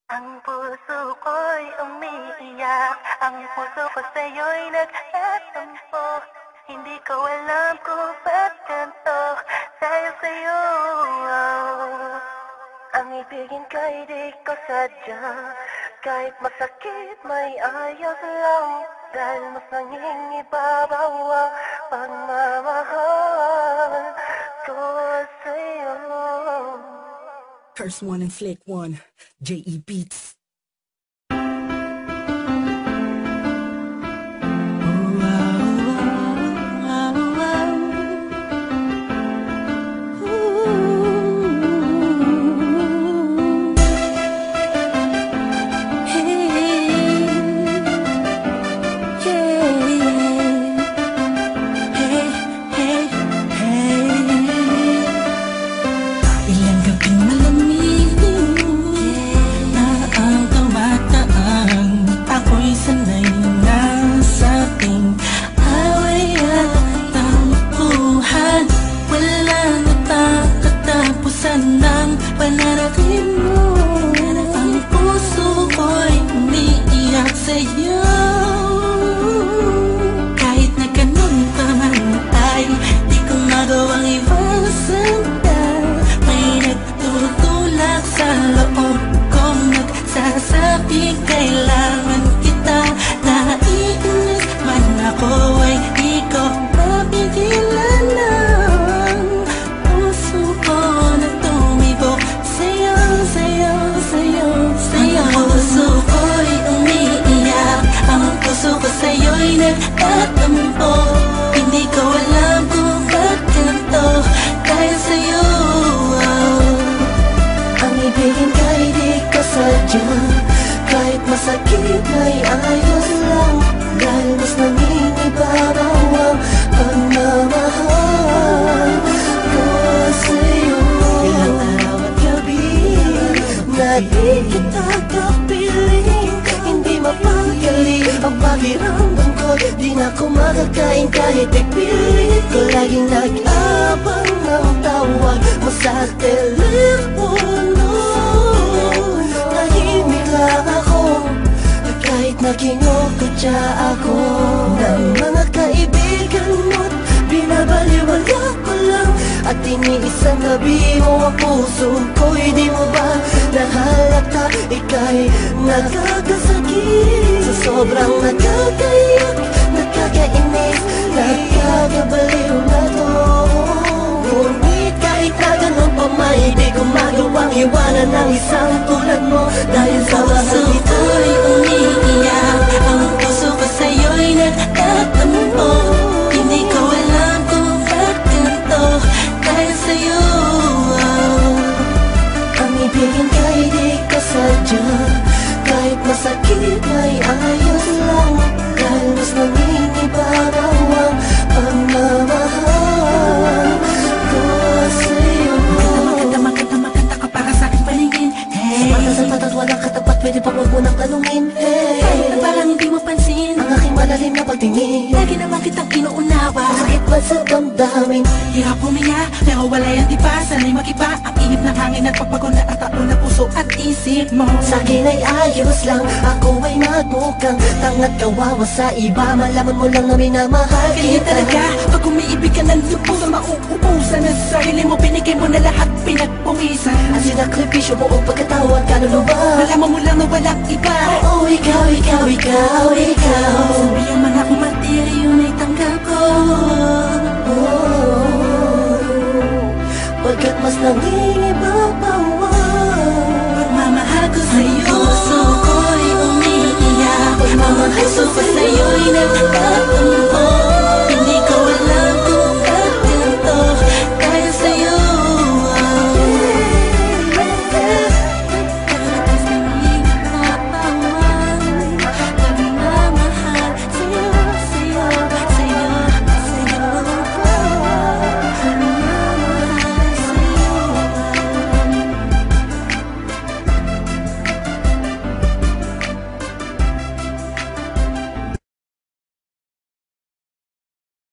Ang puso ko'y umiiyak, ang puso ko sa'yo'y nagtatampo. Hindi ko alam kung ba't ganito, dahil sa'yo. Ang ibigin ko'y di ko sadya, kahit masakit may ayos lang. Dahil mas nangingibabaw ang pagmamahal ko sa'yo. Curse one and Flick one, J.E. Beats. Ilang gabing malamig na ang tumataang, ako'y sanay na sa ating away at tampuhan. Wala na katapusan ng pananakit mo. Ang puso ko'y umiiyak sa'yo. Kahit na ganun pa man ay di ko magawang iwasan ka. Nagtutulak sa loob kong nagsasabing kailangan kita. Naiinis man ako ay di ko mapigilan ng puso ko na tumibok sa'yo, sa'yo, sa'yo, sa'yo. Ang puso ko'y umiiyak, ang puso ko sa'yo'y nagtatampo. Hindi ko alam kung ba't ganito, dahil sa'yo. Ibigin ka'y di ko sadya, kahit masakit may ayos lang. Dahil mas nangingibabaw ang pagmamahal ko sa'yo. Ilang araw at gabi na di kita kapiling, hindi mapagkali ang pakiramdam ko. Di na ako makakain kahit ipilit ko. Laging nag-abang ng tawag mo sa telepono. Tahimik lang ako, kahit nakingokotya ako ng mga kaibigan mo't binabaliwala ko lang. At iniisang gabi mo ang puso ko'y di mo ba nahalata? Ika'y nakakasakit, sa sobrang nakakayak, nakakainis, nakakabaliw na to. Ngunit kahit na ganun pa may di ko magawang iwanan ng isang tulad mo. Dahil sa puso ko'y umiiyak, ang puso ko sa'yo'y nagtatampo. Hindi ko alam kung ba't ganito, dahil sa'yo. Ang ibigin ka'y di ko sadya, kahit masakit may ayos lang. Dahil mas nangingibabaw ang pagmamahal ko sa'yo. Maganda ka para sa'king paningin. Sa mata sa tatat walang katapat, pwede pa huwag mo nang tanungin. Kahit na parang hindi mo pansin ang aking malalim na pagtingin, lagi naman kitang inuunawa. masakit ba sa damdamin? Hirap huminga, pero wala yan di ba? Sana'y mag-iba ang inip ng hangin at pagpagod na at taon na puso at isip mo. Sa'kin ay ayos lang, ako ay magmukhang tanga't kawawa sa iba. Malaman mo lang na minamahal Ganyan kita. talaga, pag umiibig ka ng lubos, mauubusan na sa sarili mo. Binigay mo na lahat, pinagpumisan. Ang sinakripisyo buong pagkatawad ka luluba. Malaman mo lang na walang iba. Oo, ikaw, ikaw, ikaw, ikaw. Sabihan man ako matira, yun ay tanggap ko. Pagkat mas nangingibabaw Pagmamahal ko sa'yo, puso ko'y umiiyak. Ang puso ko sa'yo'y nagtatampo.